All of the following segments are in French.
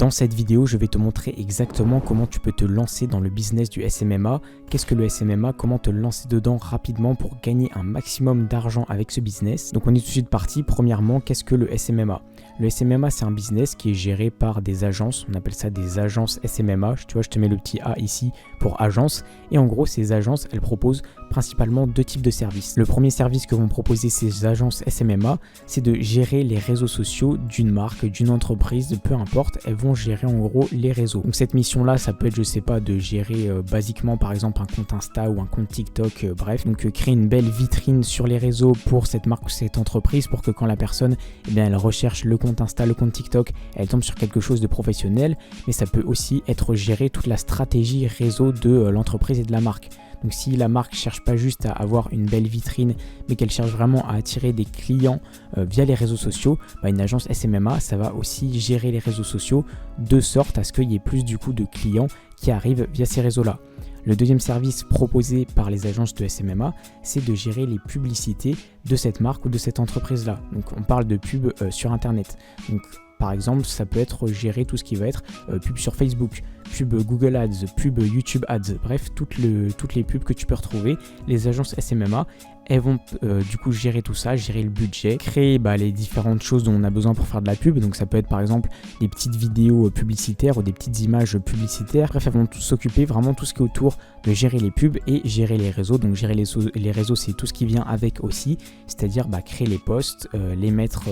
Dans cette vidéo, je vais te montrer exactement comment tu peux te lancer dans le business du SMMA. Qu'est-ce que le SMMA? Comment te lancer dedans rapidement pour gagner un maximum d'argent avec ce business. Donc on est tout de suite parti. Premièrement, qu'est-ce que le SMMA? Le SMMA, c'est un business qui est géré par des agences. On appelle ça des agences SMMA. Tu vois, je te mets le petit A ici pour agence. Et en gros, ces agences, elles proposent principalement deux types de services. Le premier service que vont proposer ces agences SMMA, c'est de gérer les réseaux sociaux d'une marque, d'une entreprise, peu importe. Elles vont gérer en gros les réseaux. Donc cette mission-là, ça peut être, je sais pas, de gérer basiquement par exemple un compte Insta ou un compte TikTok, bref. Donc créer une belle vitrine sur les réseaux pour cette marque ou cette entreprise pour que quand la personne, eh bien, elle recherche le compte Insta, le compte TikTok, elle tombe sur quelque chose de professionnel. Mais ça peut aussi être gérer toute la stratégie réseau de l'entreprise et de la marque. Donc si la marque ne cherche pas juste à avoir une belle vitrine, mais qu'elle cherche vraiment à attirer des clients via les réseaux sociaux, une agence SMMA, ça va aussi gérer les réseaux sociaux de sorte à ce qu'il y ait plus du coup de clients qui arrivent via ces réseaux-là. Le deuxième service proposé par les agences de SMMA, c'est de gérer les publicités de cette marque ou de cette entreprise-là. Donc on parle de pub sur Internet. Donc par exemple, ça peut être gérer tout ce qui va être pub sur Facebook, pub Google Ads, pub YouTube Ads, bref, toutes les pubs que tu peux retrouver. Les agences SMMA, elles vont du coup gérer tout ça, gérer le budget, créer les différentes choses dont on a besoin pour faire de la pub. Donc ça peut être par exemple des petites vidéos publicitaires ou des petites images publicitaires. Bref, elles vont s'occuper vraiment tout ce qui est autour de gérer les pubs et gérer les réseaux. Donc gérer les réseaux, c'est tout ce qui vient avec aussi, c'est-à-dire créer les posts, les mettre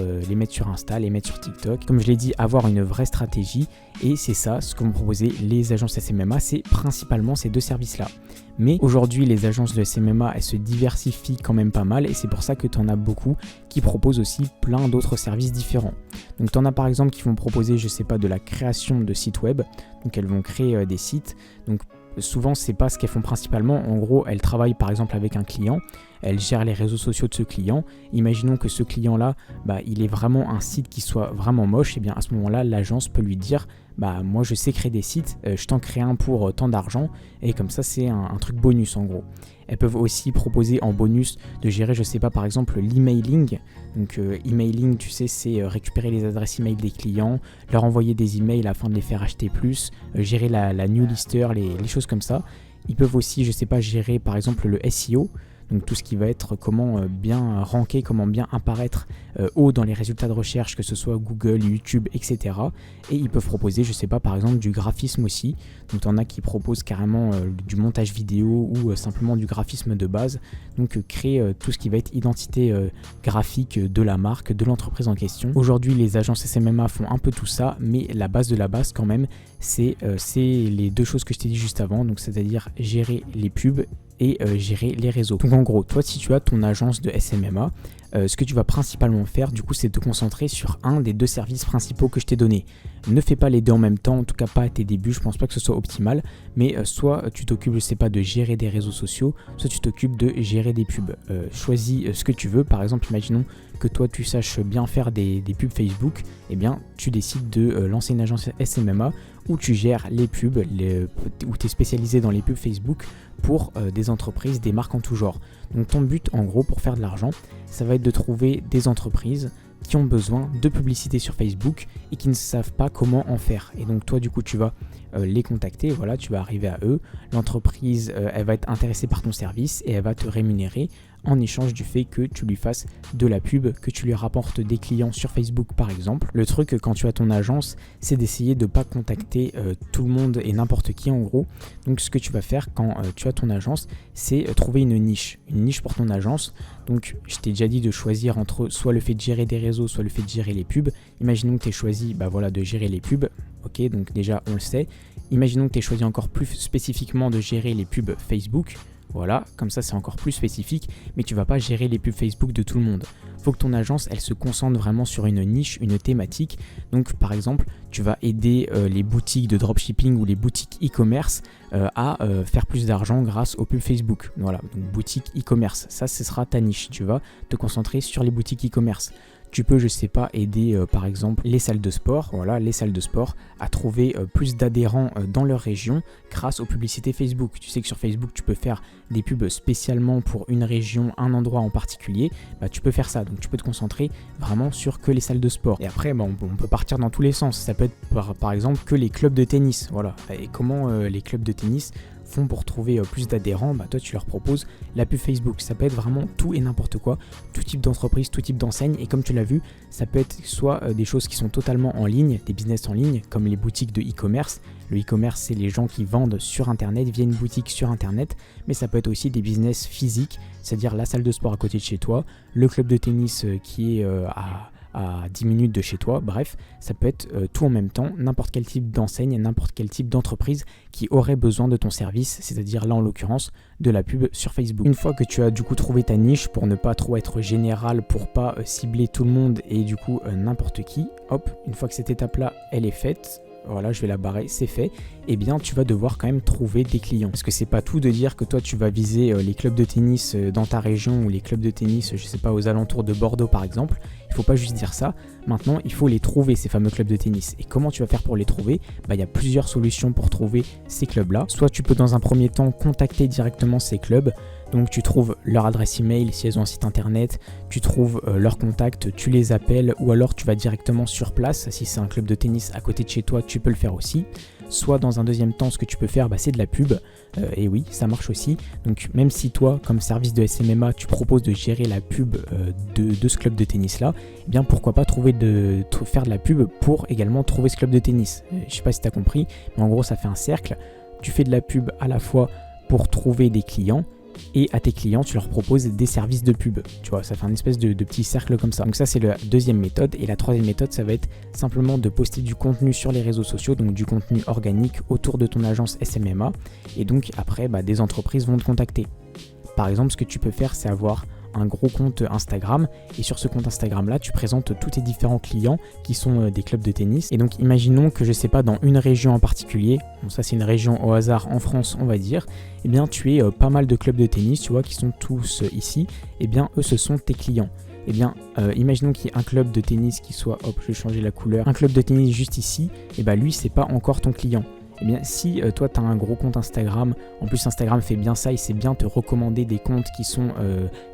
sur Insta, les mettre sur TikTok. Comme je l'ai dit, avoir une vraie stratégie, et c'est ça ce que vont proposer les agences SMMA, c'est principalement ces deux services-là. Mais aujourd'hui, les agences de SMMA, elles se diversifient quand même pas mal et c'est pour ça que tu en as beaucoup qui proposent aussi plein d'autres services différents. Donc tu en as par exemple qui vont proposer, je sais pas, de la création de sites web. Donc elles vont créer des sites. Donc souvent, c'est pas ce qu'elles font principalement. En gros, elles travaillent par exemple avec un client. Elles gèrent les réseaux sociaux de ce client. Imaginons que ce client-là, il est vraiment un site qui soit vraiment moche. Et bien à ce moment-là, l'agence peut lui dire moi je sais créer des sites, je t'en crée un pour tant d'argent. Et comme ça, c'est un truc bonus en gros. Elles peuvent aussi proposer en bonus de gérer, je sais pas, par exemple l'emailing. Donc emailing, tu sais, c'est récupérer les adresses email des clients, leur envoyer des emails afin de les faire acheter plus, gérer la newsletter, les choses comme ça. Ils peuvent aussi, je sais pas, gérer par exemple le SEO. Donc tout ce qui va être comment bien ranker, comment bien apparaître haut dans les résultats de recherche, que ce soit Google, YouTube, etc. Et ils peuvent proposer, je sais pas, par exemple du graphisme aussi. Donc t'en as qui proposent carrément du montage vidéo ou simplement du graphisme de base. Donc créer tout ce qui va être identité graphique de la marque, de l'entreprise en question. Aujourd'hui, les agences SMMA font un peu tout ça, mais la base de la base quand même, c'est les deux choses que je t'ai dit juste avant. Donc c'est-à-dire gérer les pubs et gérer les réseaux. Donc en gros, toi si tu as ton agence de SMMA, ce que tu vas principalement faire du coup, c'est te concentrer sur un des deux services principaux que je t'ai donné. Ne fais pas les deux en même temps, en tout cas pas à tes débuts, je pense pas que ce soit optimal, mais soit tu t'occupes, je sais pas, de gérer des réseaux sociaux, soit tu t'occupes de gérer des pubs. Choisis ce que tu veux. Par exemple, imaginons que toi tu saches bien faire des pubs Facebook, et bien tu décides de lancer une agence SMMA où tu gères les pubs, où tu es spécialisé dans les pubs Facebook pour des entreprises, des marques en tout genre. Donc ton but en gros pour faire de l'argent, ça va être de trouver des entreprises qui ont besoin de publicité sur Facebook et qui ne savent pas comment en faire. Et donc toi du coup tu vas les contacter, voilà, tu vas arriver à eux, l'entreprise elle va être intéressée par ton service et elle va te rémunérer en échange du fait que tu lui fasses de la pub, que tu lui rapportes des clients sur Facebook par exemple. Le truc quand tu as ton agence, c'est d'essayer de ne pas contacter tout le monde et n'importe qui en gros. Donc ce que tu vas faire quand tu as ton agence, c'est trouver une niche pour ton agence. Donc je t'ai déjà dit de choisir entre soit le fait de gérer des réseaux, soit le fait de gérer les pubs. Imaginons que tu aies choisi de gérer les pubs. Ok, donc déjà on le sait. Imaginons que tu aies choisi encore plus spécifiquement de gérer les pubs Facebook. Voilà, comme ça c'est encore plus spécifique, mais tu vas pas gérer les pubs Facebook de tout le monde. Faut que ton agence, elle se concentre vraiment sur une niche, une thématique. Donc par exemple, tu vas aider les boutiques de dropshipping ou les boutiques e-commerce à faire plus d'argent grâce aux pubs Facebook. Voilà, donc boutique e-commerce, ça ce sera ta niche. Tu vas te concentrer sur les boutiques e-commerce. Tu peux, je sais pas, aider par exemple les salles de sport, voilà, les salles de sport, à trouver plus d'adhérents dans leur région grâce aux publicités Facebook. Tu sais que sur Facebook, tu peux faire des pubs spécialement pour une région, un endroit en particulier. Bah, tu peux faire ça, donc tu peux te concentrer vraiment sur que les salles de sport. Et après, on peut partir dans tous les sens. Ça peut être par exemple que les clubs de tennis, voilà. Et comment les clubs de tennis font pour trouver plus d'adhérents, bah toi tu leur proposes la pub Facebook. Ça peut être vraiment tout et n'importe quoi, tout type d'entreprise, tout type d'enseigne, et comme tu l'as vu, ça peut être soit des choses qui sont totalement en ligne, des business en ligne, comme les boutiques de e-commerce. Le e-commerce, c'est les gens qui vendent sur internet via une boutique sur internet, mais ça peut être aussi des business physiques, c'est-à-dire la salle de sport à côté de chez toi, le club de tennis qui est à 10 minutes de chez toi, bref, ça peut être tout en même temps, n'importe quel type d'enseigne, n'importe quel type d'entreprise qui aurait besoin de ton service, c'est-à-dire là en l'occurrence de la pub sur Facebook. Une fois que tu as du coup trouvé ta niche pour ne pas trop être général, pour pas cibler tout le monde et du coup n'importe qui, hop, une fois que cette étape-là elle est faite, voilà, je vais la barrer, c'est fait, eh bien tu vas devoir quand même trouver des clients. Parce que c'est pas tout de dire que toi tu vas viser les clubs de tennis dans ta région ou les clubs de tennis, je sais pas, aux alentours de Bordeaux par exemple. Il faut pas juste dire ça. Maintenant, il faut les trouver, ces fameux clubs de tennis. Et comment tu vas faire pour les trouver ? Bah, il y a plusieurs solutions pour trouver ces clubs-là. Soit tu peux dans un premier temps contacter directement ces clubs. Donc tu trouves leur adresse email si elles ont un site internet, tu trouves leur contact, tu les appelles, ou alors tu vas directement sur place. Si c'est un club de tennis à côté de chez toi, tu peux le faire aussi. Soit dans un deuxième temps, ce que tu peux faire, c'est de la pub. Et oui, ça marche aussi. Donc même si toi, comme service de SMMA, tu proposes de gérer la pub de ce club de tennis-là, eh bien pourquoi pas faire de la pub pour également trouver ce club de tennis. Je sais pas si tu as compris, mais en gros ça fait un cercle. Tu fais de la pub à la fois pour trouver des clients, et à tes clients, tu leur proposes des services de pub. Tu vois, ça fait un espèce de petit cercle comme ça. Donc ça, c'est la deuxième méthode. Et la troisième méthode, ça va être simplement de poster du contenu sur les réseaux sociaux, donc du contenu organique autour de ton agence SMMA. Et donc après, des entreprises vont te contacter. Par exemple, ce que tu peux faire, c'est avoir un gros compte Instagram, et sur ce compte Instagram là tu présentes tous tes différents clients qui sont des clubs de tennis. Et donc imaginons que, je sais pas, dans une région en particulier, bon ça c'est une région au hasard en France on va dire, et bien tu es pas mal de clubs de tennis, tu vois, qui sont tous ici, et bien eux ce sont tes clients. Et bien imaginons qu'il y ait un club de tennis qui soit, hop je vais changer la couleur, un club de tennis juste ici, et bien lui c'est pas encore ton client. Eh bien, si toi tu as un gros compte Instagram, en plus Instagram fait bien ça, il sait bien te recommander des comptes qui sont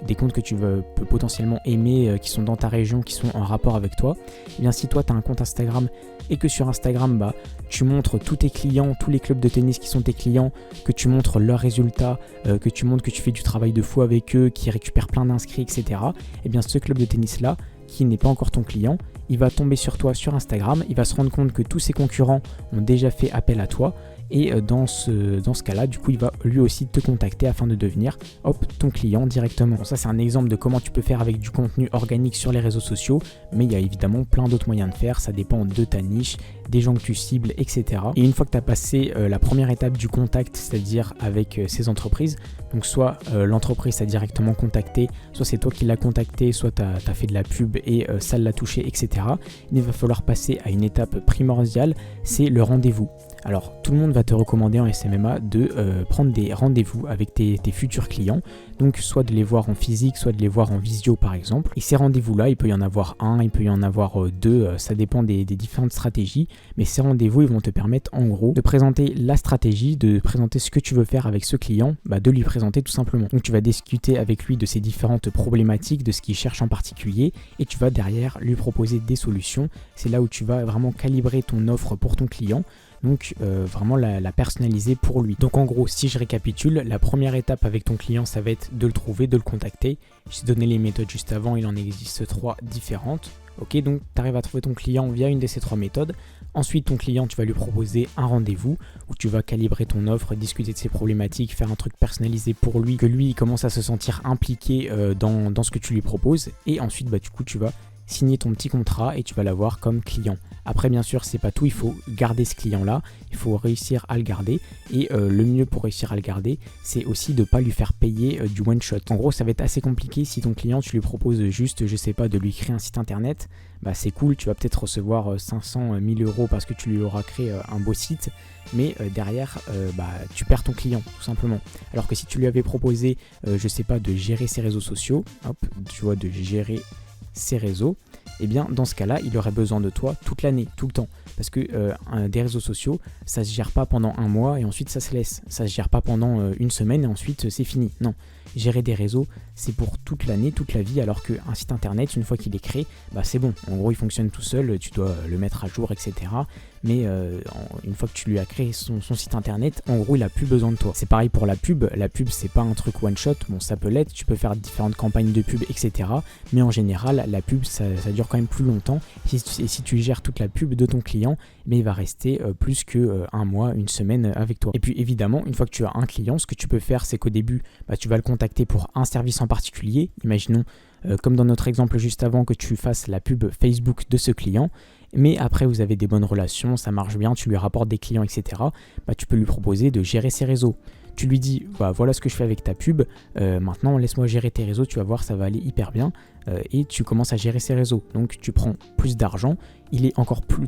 des comptes que tu peux potentiellement aimer, qui sont dans ta région, qui sont en rapport avec toi. Eh bien, si toi tu as un compte Instagram et que sur Instagram, tu montres tous tes clients, tous les clubs de tennis qui sont tes clients, que tu montres leurs résultats, que tu montres que tu fais du travail de fou avec eux, qui récupèrent plein d'inscrits, etc. Eh bien, ce club de tennis-là, qui n'est pas encore ton client, il va tomber sur toi sur Instagram, il va se rendre compte que tous ses concurrents ont déjà fait appel à toi, et dans ce cas-là, du coup, il va lui aussi te contacter afin de devenir, ton client directement. Bon, ça, c'est un exemple de comment tu peux faire avec du contenu organique sur les réseaux sociaux, mais il y a évidemment plein d'autres moyens de faire, ça dépend de ta niche, des gens que tu cibles, etc. Et une fois que tu as passé la première étape du contact, c'est-à-dire avec ces entreprises, donc soit l'entreprise t'a directement contacté, soit c'est toi qui l'as contacté, soit tu as fait de la pub et ça l'a touché, etc. Il va falloir passer à une étape primordiale, c'est le rendez-vous. Alors, tout le monde va te recommander en SMMA de prendre des rendez-vous avec tes futurs clients. Donc, soit de les voir en physique, soit de les voir en visio par exemple. Et ces rendez-vous-là, il peut y en avoir un, il peut y en avoir deux, ça dépend des différentes stratégies. Mais ces rendez-vous, ils vont te permettre en gros de présenter la stratégie, de présenter ce que tu veux faire avec ce client, de lui présenter tout simplement. Donc, tu vas discuter avec lui de ses différentes problématiques, de ce qu'il cherche en particulier, et tu vas derrière lui proposer des solutions. C'est là où tu vas vraiment calibrer ton offre pour ton client. Donc vraiment la personnaliser pour lui. Donc en gros, si je récapitule, la première étape avec ton client, ça va être de le trouver, de le contacter. Je t'ai donné les méthodes juste avant, il en existe 3 différentes. Ok, donc tu arrives à trouver ton client via une de ces 3 méthodes. Ensuite, ton client, tu vas lui proposer un rendez-vous où tu vas calibrer ton offre, discuter de ses problématiques, faire un truc personnalisé pour lui, que lui il commence à se sentir impliqué dans ce que tu lui proposes. Et ensuite, du coup, tu vas signer ton petit contrat et tu vas l'avoir comme client. Après, bien sûr, c'est pas tout, il faut garder ce client-là, il faut réussir à le garder, et le mieux pour réussir à le garder, c'est aussi de pas lui faire payer du one shot. En gros, ça va être assez compliqué si ton client, tu lui proposes juste, je sais pas, de lui créer un site internet, c'est cool, tu vas peut-être recevoir 500 000 euros parce que tu lui auras créé un beau site, mais derrière, tu perds ton client, tout simplement. Alors que si tu lui avais proposé, je sais pas, de gérer ses réseaux sociaux, tu vois, de gérer ses réseaux, eh bien dans ce cas-là, il aurait besoin de toi toute l'année, tout le temps. Parce que des réseaux sociaux, ça se gère pas pendant un mois et ensuite ça se laisse. Ça se gère pas pendant une semaine et ensuite c'est fini. Non, gérer des réseaux, c'est pour toute l'année, toute la vie, alors qu'un site internet, une fois qu'il est créé, c'est bon. En gros, il fonctionne tout seul, tu dois le mettre à jour, etc. Mais une fois que tu lui as créé son site internet, en gros, il a plus besoin de toi. C'est pareil pour la pub. La pub, c'est pas un truc one shot. Bon, ça peut l'être. Tu peux faire différentes campagnes de pub, etc. Mais en général, la pub, ça dure quand même plus longtemps. Et si tu gères toute la pub de ton client, mais il va rester plus que un mois, une semaine avec toi. Et puis évidemment, une fois que tu as un client, ce que tu peux faire, c'est qu'au début, tu vas le contacter pour un service en particulier. Imaginons, comme dans notre exemple juste avant, que tu fasses la pub Facebook de ce client. Mais après, vous avez des bonnes relations, ça marche bien, tu lui rapportes des clients, etc. Tu peux lui proposer de gérer ses réseaux. Tu lui dis, voilà ce que je fais avec ta pub, maintenant laisse-moi gérer tes réseaux, tu vas voir, ça va aller hyper bien. Et tu commences à gérer ses réseaux. Donc tu prends plus d'argent,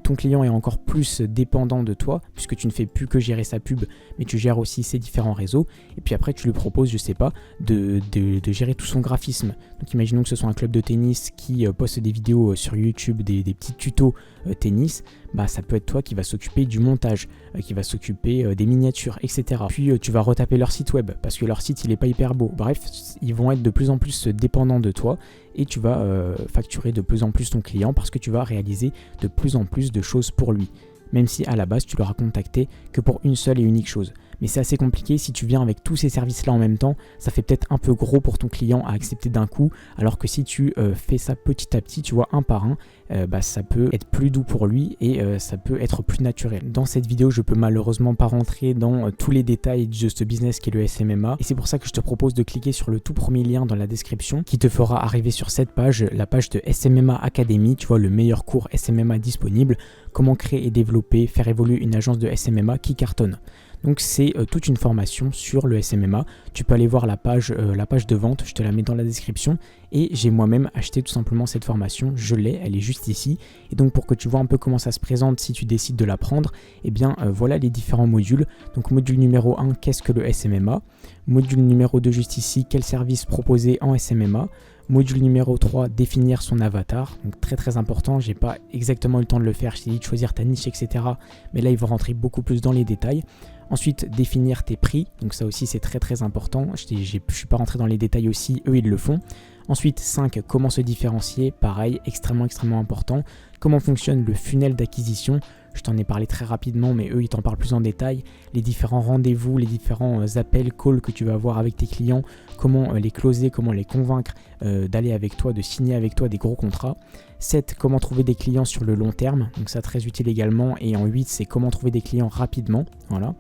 ton client est encore plus dépendant de toi, puisque tu ne fais plus que gérer sa pub, mais tu gères aussi ses différents réseaux. Et puis après, tu lui proposes, je sais pas, de gérer tout son graphisme. Donc imaginons que ce soit un club de tennis qui poste des vidéos sur YouTube, des petits tutos tennis. Ça peut être toi qui va s'occuper du montage, qui va s'occuper des miniatures, etc. Puis tu vas retaper leur site web, parce que leur site il est pas hyper beau. Bref, ils vont être de plus en plus dépendants de toi, et tu vas facturer de plus en plus ton client, parce que tu vas réaliser de plus en plus de choses pour lui. Même si à la base tu l'auras contacté que pour une seule et unique chose. Mais c'est assez compliqué, si tu viens avec tous ces services-là en même temps, ça fait peut-être un peu gros pour ton client à accepter d'un coup, alors que si tu fais ça petit à petit, tu vois, un par un, ça peut être plus doux pour lui et ça peut être plus naturel. Dans cette vidéo, je peux malheureusement pas rentrer dans tous les détails de ce business qui est le SMMA, et c'est pour ça que je te propose de cliquer sur le tout premier lien dans la description qui te fera arriver sur cette page, la page de SMMA Academy, tu vois, le meilleur cours SMMA disponible, comment créer et développer, faire évoluer une agence de SMMA qui cartonne. Donc c'est toute une formation sur le SMMA. Tu peux aller voir la page de vente, je te la mets dans la description. Et j'ai moi-même acheté tout simplement cette formation, je l'ai, elle est juste ici. Et donc pour que tu vois un peu comment ça se présente si tu décides de la prendre, voilà les différents modules. Donc module numéro 1, qu'est-ce que le SMMA? Module numéro 2 juste ici, quel service proposer en SMMA? Module numéro 3, définir son avatar, donc très très important, j'ai pas exactement eu le temps de le faire, je t'ai dit de choisir ta niche, etc. Mais là, il va rentrer beaucoup plus dans les détails. Ensuite, définir tes prix, donc ça aussi c'est très très important, je suis pas rentré dans les détails aussi, eux ils le font. Ensuite, 5, comment se différencier, pareil, extrêmement important. Comment fonctionne le funnel d'acquisition, je t'en ai parlé très rapidement, mais eux ils t'en parlent plus en détail. Les différents rendez-vous, les différents appels, calls que tu vas avoir avec tes clients, comment les closer, comment les convaincre d'aller avec toi, de signer avec toi des gros contrats. 7, comment trouver des clients sur le long terme, donc ça très utile également. Et en 8, c'est comment trouver des clients rapidement, voilà.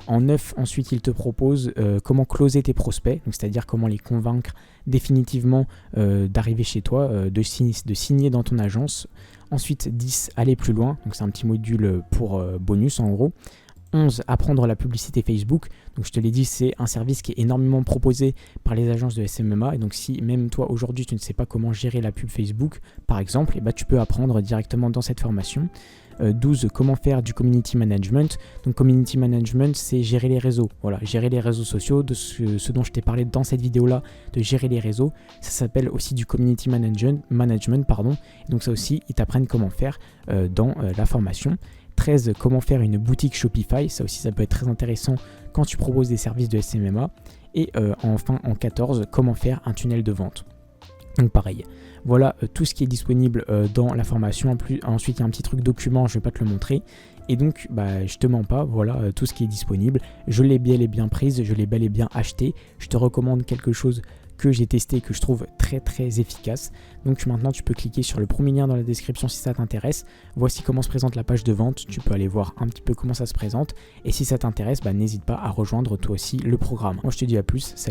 En 9, ensuite, il te propose comment closer tes prospects, donc c'est-à-dire comment les convaincre définitivement d'arriver chez toi, de signer dans ton agence. Ensuite, 10, aller plus loin, donc c'est un petit module pour bonus en gros. 11, apprendre la publicité Facebook. Donc je te l'ai dit, c'est un service qui est énormément proposé par les agences de SMMA. Et donc si même toi aujourd'hui tu ne sais pas comment gérer la pub Facebook par exemple, tu peux apprendre directement dans cette formation. 12, comment faire du community management. Donc community management, c'est gérer les réseaux. Voilà, gérer les réseaux sociaux, de ce dont je t'ai parlé dans cette vidéo-là, de gérer les réseaux. Ça s'appelle aussi du community management, pardon. Et donc ça aussi, ils t'apprennent comment faire dans la formation. 13, comment faire une boutique Shopify, ça aussi ça peut être très intéressant quand tu proposes des services de SMMA. Et enfin en 14, comment faire un tunnel de vente. Donc pareil, voilà tout ce qui est disponible dans la formation. Ensuite il y a un petit truc document, je ne vais pas te le montrer. Et donc je te mens pas, voilà tout ce qui est disponible. Je l'ai bel et bien prise, je l'ai bel et bien acheté. Je te recommande quelque chose que j'ai testé et que je trouve très très efficace. Donc maintenant tu peux cliquer sur le premier lien dans la description si ça t'intéresse. Voici comment se présente la page de vente, tu peux aller voir un petit peu comment ça se présente. Et si ça t'intéresse, n'hésite pas à rejoindre toi aussi le programme. Moi je te dis à plus, salut.